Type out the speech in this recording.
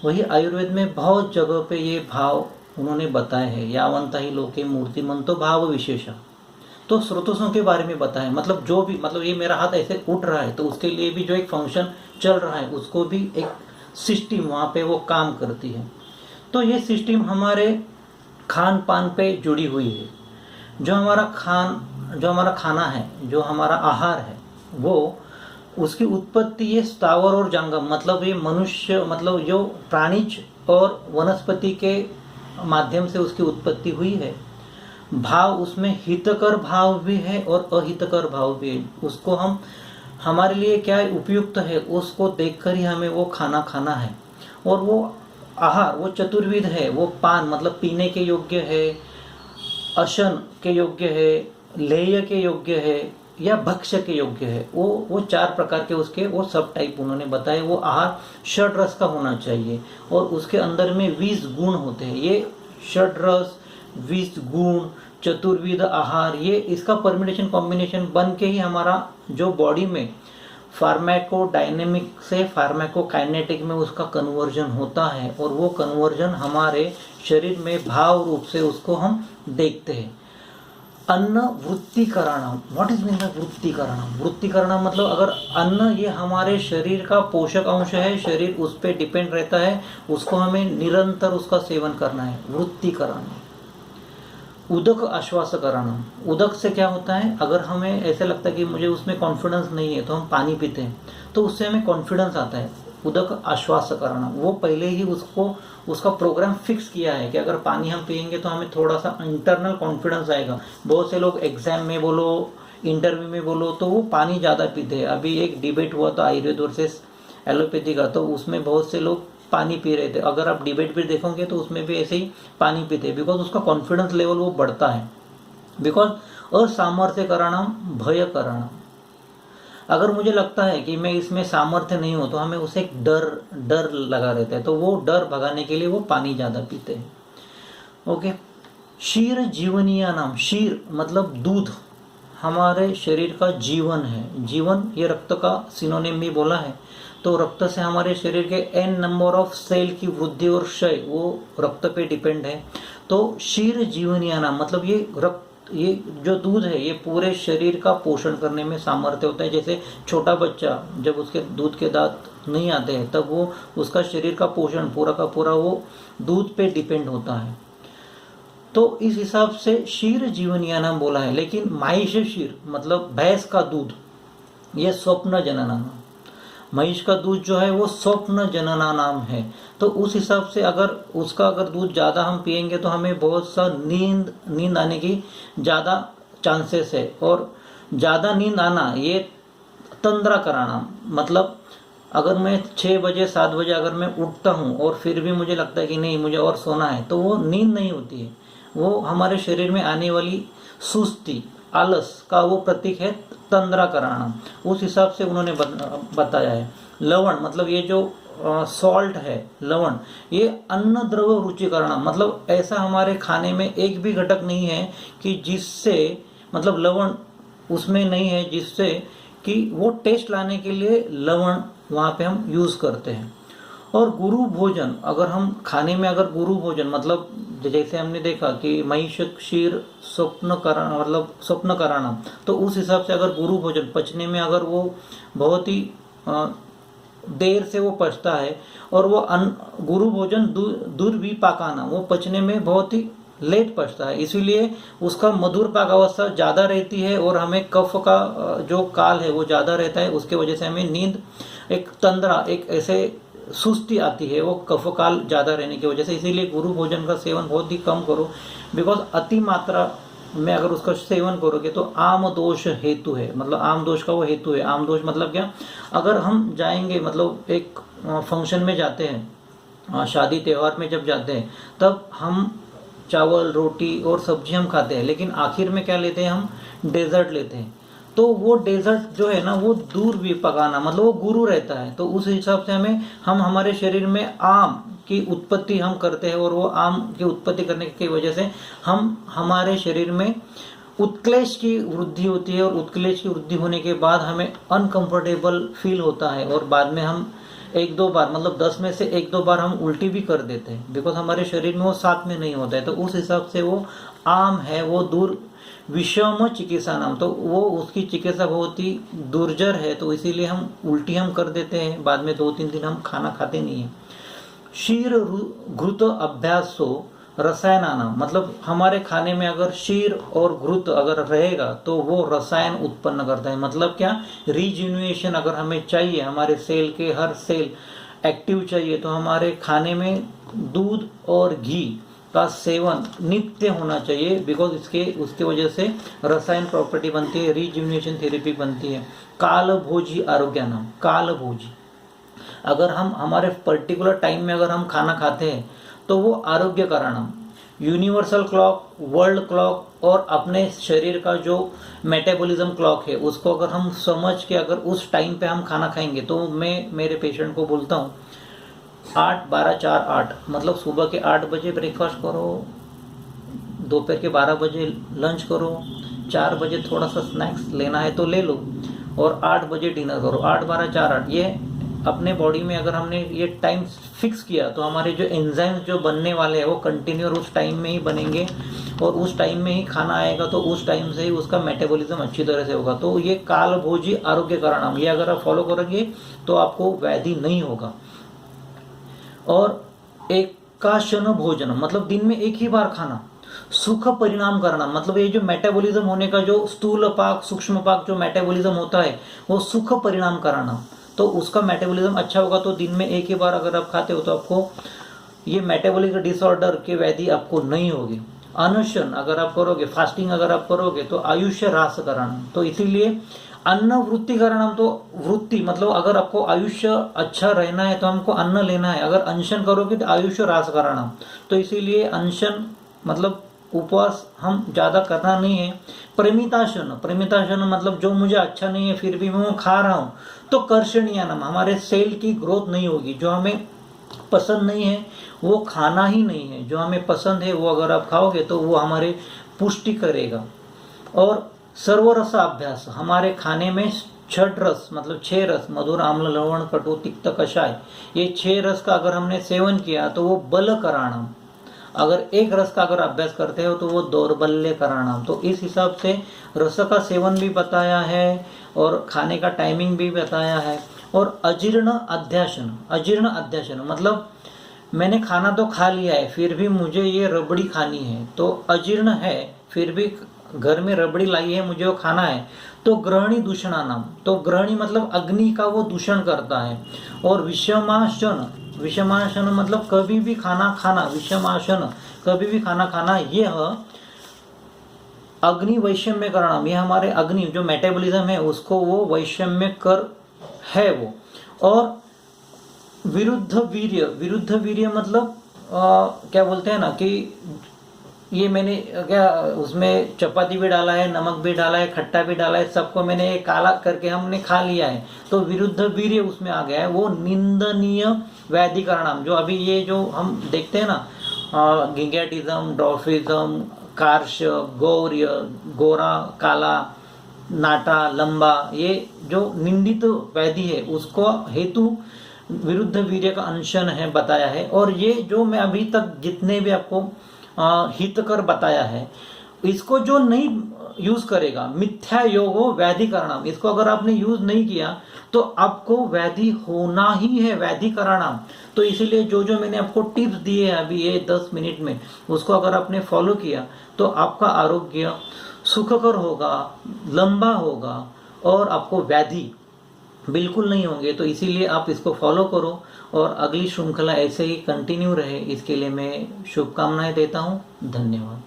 वही आयुर्वेद में बहुत जगह पे ये भाव उन्होंने बताए हैं, यावंत ही लोके मूर्तिमंतो भाव विशेषा। तो स्रोतों के बारे में बताएं, मतलब जो भी, मतलब ये मेरा हाथ ऐसे उठ रहा है तो उसके लिए भी जो एक फंक्शन चल रहा है उसको भी एक सिस्टम वहाँ पे वो काम करती है। तो ये सिस्टम हमारे खान पान पे जुड़ी हुई है। जो हमारा खाना है, जो हमारा आहार है, वो उसकी उत्पत्ति ये स्थावर और जंगम, मतलब ये मनुष्य, मतलब जो प्राणिज और वनस्पति के माध्यम से उसकी उत्पत्ति हुई है। भाव उसमें हितकर भाव भी है और अहितकर भाव भी है। उसको हम, हमारे लिए क्या उपयुक्त है उसको देखकर ही हमें वो खाना खाना है। और वो आहार वो चतुर्विध है। वो पान मतलब पीने के योग्य है, अशन के योग्य है, लेय के योग्य है या भक्ष्य के योग्य है। वो 4 प्रकार के उसके वो सब टाइप उन्होंने बताए। वो आहार षड रस का होना चाहिए और उसके अंदर में 20 गुण होते हैं। ये षड रस, 20 गुण, चतुर्विध आहार, ये इसका परम्यूटेशन कॉम्बिनेशन बन के ही हमारा जो बॉडी में फार्माकोडायनेमिक से फार्माकोकाइनेटिक में उसका कन्वर्जन होता है। और वो कन्वर्जन हमारे शरीर में भाव रूप से उसको हम देखते हैं। अन्न वृत्तिकरणम, व्हाट इज मीन बाय वृत्तिकरणम? वृत्तिकरणम मतलब अगर अन्न ये हमारे शरीर का पोषक अंश है, शरीर उस पर डिपेंड रहता है, उसको हमें निरंतर उसका सेवन करना है। वृत्तिकरण। उदक आश्वासकरणम, उदक से क्या होता है, अगर हमें ऐसे लगता है कि मुझे उसमें कॉन्फिडेंस नहीं है तो हम पानी पीते हैं, तो उससे हमें कॉन्फिडेंस आता है। उदक आश्वासकरण, वो पहले ही उसका प्रोग्राम फिक्स किया है कि अगर पानी हम पियेंगे तो हमें थोड़ा सा इंटरनल कॉन्फिडेंस आएगा। बहुत से लोग एग्जाम में बोलो, इंटरव्यू में बोलो, तो वो पानी ज़्यादा पीते हैं। अभी एक डिबेट हुआ था आयुर्वेद वर्सेस एलोपैथी का, तो उसमें बहुत से लोग पानी पी रहे थे। अगर आप डिबेट भी देखोगे तो उसमें भी ऐसे ही पानी पीते हैं, बिकॉज उसका कॉन्फिडेंस लेवल वो बढ़ता है। बिकॉज असामर्थ्यकरणम भयकरणम, अगर मुझे लगता है कि मैं इसमें सामर्थ्य नहीं हूं तो हमें उसे एक डर लगा रहता है, तो वो डर भगाने के लिए वो पानी ज़्यादा पीते हैं। ओके। क्षीर जीवनीय नाम, क्षीर मतलब दूध हमारे शरीर का जीवन है। जीवन ये रक्त का सिनोनिम भी बोला है। तो रक्त से हमारे शरीर के n नंबर ऑफ सेल की वृद्धि और क्षय वो रक्त पे डिपेंड है। तो क्षीर जीवनीय नाम मतलब ये जो दूध है ये पूरे शरीर का पोषण करने में सामर्थ्य होता है। जैसे छोटा बच्चा जब उसके दूध के दांत नहीं आते हैं तब वो उसका शरीर का पोषण पूरा का पूरा वो दूध पे डिपेंड होता है। तो इस हिसाब से क्षीर जीवनीय नाम बोला है। लेकिन महिष क्षीर मतलब भैंस का दूध, ये स्वप्न जनना नाम, महिष का दूध जो है वो स्वप्न जनना नाम है। तो उस हिसाब से अगर दूध ज़्यादा हम पिएंगे तो हमें बहुत सा नींद आने की ज़्यादा चांसेस है। और ज़्यादा नींद आना ये तंद्रा कराना, मतलब अगर मैं 6 बजे 7 बजे अगर मैं उठता हूँ और फिर भी मुझे लगता है कि नहीं मुझे और सोना है, तो वो नींद नहीं होती है। वो हमारे शरीर में आने वाली सुस्ती, आलस का वो प्रतीक है तंद्रा कराना। उस हिसाब से उन्होंने बताया है। लवण मतलब ये जो सॉल्ट है, लवण, ये अन्न द्रव रुचिकरण, मतलब ऐसा हमारे खाने में एक भी घटक नहीं है कि जिससे, मतलब लवण उसमें नहीं है जिससे कि वो टेस्ट लाने के लिए लवण वहाँ पे हम यूज़ करते हैं। और गुरु भोजन, अगर हम खाने में अगर गुरु भोजन मतलब जैसे हमने देखा कि महिष क्षीर स्वप्न कराना मतलब स्वप्न कराना, तो उस हिसाब से अगर गुरु भोजन पचने में अगर वो बहुत ही देर से वो पचता है और वो गुरु भोजन दुर्विपाकाना वो पचने में बहुत ही लेट पचता है, इसीलिए उसका मधुर पाकावस्था ज़्यादा रहती है और हमें कफ का जो काल है वो ज़्यादा रहता है। उसके वजह से हमें नींद एक तंद्रा एक ऐसे सुस्ती आती है, वो कफ काल ज़्यादा रहने की वजह से। इसीलिए गुरु भोजन का सेवन बहुत ही कम करो, बिकॉज अति मात्रा में अगर उसका सेवन करोगे तो आम दोष हेतु है, मतलब आम दोष का वो हेतु है। आम दोष मतलब क्या, अगर हम जाएंगे मतलब एक फंक्शन में जाते हैं, शादी त्यौहार में जब जाते हैं, तब हम चावल रोटी और सब्जी हम खाते हैं, लेकिन आखिर में क्या लेते हैं, हम डेजर्ट लेते हैं। तो वो डेजर्ट जो है ना वो दूर भी पकाना मतलब वो गुरु रहता है। तो उस हिसाब से हम हमारे शरीर में आम की उत्पत्ति हम करते हैं और वो आम की उत्पत्ति करने की वजह से हमारे शरीर में उत्क्लेश की वृद्धि होती है और उत्क्लेश की वृद्धि होने के बाद हमें अनकंफर्टेबल फील होता है और बाद में हम 1-2 बार, मतलब 10 में से 1-2 बार हम उल्टी भी कर देते हैं, बिकॉज हमारे शरीर में वो साथ में नहीं होता है। तो उस हिसाब से वो आम है, वो दूर विषम चिकित्सा नाम, तो वो उसकी चिकित्सा बहुत ही दुर्जर है, तो इसीलिए हम उल्टी हम कर देते हैं, बाद में 2-3 दिन हम खाना खाते नहीं है। शीर घृत अभ्यासो रसायनाना, मतलब हमारे खाने में अगर शीर और घृत अगर रहेगा तो वो रसायन उत्पन्न करता है। मतलब क्या, रीजिन्युएशन अगर हमें चाहिए, हमारे सेल के हर सेल एक्टिव चाहिए, तो हमारे खाने में दूध और घी का सेवन नित्य होना चाहिए, बिकॉज उसके वजह से रसायन प्रॉपर्टी बनती है, रीजिन्युएशन थेरेपी बनती है। कालभोजी आरोग्य नाम, कालभोजी, अगर हम हमारे पर्टिकुलर टाइम में अगर हम खाना खाते हैं तो वो आरोग्य कारणम, यूनिवर्सल क्लॉक, वर्ल्ड क्लॉक और अपने शरीर का जो मेटाबॉलिज्म क्लॉक है उसको अगर हम समझ के अगर उस टाइम पे हम खाना खाएंगे, तो मैं मेरे पेशेंट को बोलता हूँ 8-12-4-8, मतलब सुबह के 8 बजे ब्रेकफास्ट करो, दोपहर के 12 बजे लंच करो, 4 बजे थोड़ा सा स्नैक्स लेना है तो ले लो, और 8 बजे डिनर करो। 8-12-4-8, ये अपने बॉडी में अगर हमने ये टाइम फिक्स किया तो हमारे जो एंजाइम्स जो बनने वाले हैं वो कंटिन्यू और उस टाइम में ही बनेंगे, और उस टाइम में ही खाना आएगा, तो उस टाइम से ही उसका मेटाबॉलिज्म अच्छी तरह से होगा। तो ये कालभोजी आरोग्य कारणम, ये अगर आप फॉलो करेंगे तो आपको व्याधि नहीं होगा। और एकाशन भोजन, मतलब दिन में एक ही बार खाना, सुख परिणाम करना, मतलब ये जो मेटाबॉलिज्म होने का जो स्थूल पाक सूक्ष्म पाक जो मेटाबॉलिज्म होता है वो सुख परिणाम कराना, तो उसका मेटाबॉलिज्म अच्छा होगा। तो दिन में एक ही बार अगर आप खाते हो तो आपको ये मेटाबॉलिक डिसऑर्डर की व्याधि आपको नहीं होगी। अनशन अगर आप करोगे, फास्टिंग अगर आप करोगे तो आयुष्य ह्रास कराना, तो इसीलिए अन्न वृत्ति कराना, तो वृत्ति मतलब अगर आपको आयुष्य अच्छा रहना है तो हमको अन्न लेना है, अगर अनशन करोगे तो आयुष्य ह्रास कराना, तो इसीलिए अनशन मतलब उपवास हम ज्यादा करना नहीं है। प्रमिताशन, प्रमिताशन मतलब जो मुझे अच्छा नहीं है फिर भी मैं वो खा रहा हूँ, तो कर्षणीयानम, हमारे सेल की ग्रोथ नहीं होगी। जो हमें पसंद नहीं है वो खाना ही नहीं है, जो हमें पसंद है वो अगर आप खाओगे तो वो हमारे पुष्टि करेगा। और सर्वरस अभ्यास, हमारे खाने में 6 रस मतलब 6 रस, मधुर, आम्ल, लवण, कटु, तिक्त, कषाय, ये 6 रस का अगर हमने सेवन किया तो वो बल कराणम, अगर एक रस का अगर अभ्यास करते हो तो वो दौर्बल्य कराणम। तो इस हिसाब से रस का सेवन भी बताया है और खाने का टाइमिंग भी बताया है। और अजीर्ण अध्यासन, अजीर्ण अध्यासन मतलब मैंने खाना तो खा लिया है फिर भी मुझे ये रबड़ी खानी है, तो अजीर्ण है फिर भी घर में रबड़ी लाई है मुझे वो खाना है, तो ग्रहणी दूषणानाम, तो ग्रहणी मतलब अग्नि का वो दूषण करता है। और विषमाशन, विषमाशन मतलब कभी भी खाना खाना, विषमाशन कभी भी खाना खाना, यह अग्नि वैषम्य करना, ये हमारे अग्नि जो मेटाबॉलिज्म है उसको वो वैषम्य कर है वो। और विरुद्ध वीर्य, विरुद्ध वीर्य मतलब क्या बोलते हैं ना कि ये मैंने क्या उसमें चपाती भी डाला है, नमक भी डाला है, खट्टा भी डाला है, सबको मैंने काला करके हमने खा लिया है, तो विरुद्ध वीर्य उसमें आ गया है। वो निंदनीय व्याधि कारणम, जो अभी ये जो हम देखते हैं ना गिंगैटिज्म, ड्वार्फिज्म, कार्श, गौर्य, गोरा, काला, नाटा, लंबा, ये जो निंदित व्याधि है उसको हेतु विरुद्ध वीर्य का अनशन है बताया है। और ये जो मैं अभी तक जितने भी आपको हितकर बताया है, इसको जो नहीं यूज करेगा, मिथ्या योगो व्याधि कराणाम, इसको अगर आपने यूज नहीं किया तो आपको व्याधि होना ही है, व्याधि कराणाम। तो इसीलिए जो जो मैंने आपको टिप्स दिए हैं अभी ये 10 मिनट में, उसको अगर आपने फॉलो किया तो आपका आरोग्य सुखकर होगा, लंबा होगा और आपको व्याधि बिल्कुल नहीं होंगे। तो इसीलिए आप इसको फॉलो करो और अगली श्रृंखला ऐसे ही कंटिन्यू रहे, इसके लिए मैं शुभकामनाएं देता हूं। धन्यवाद।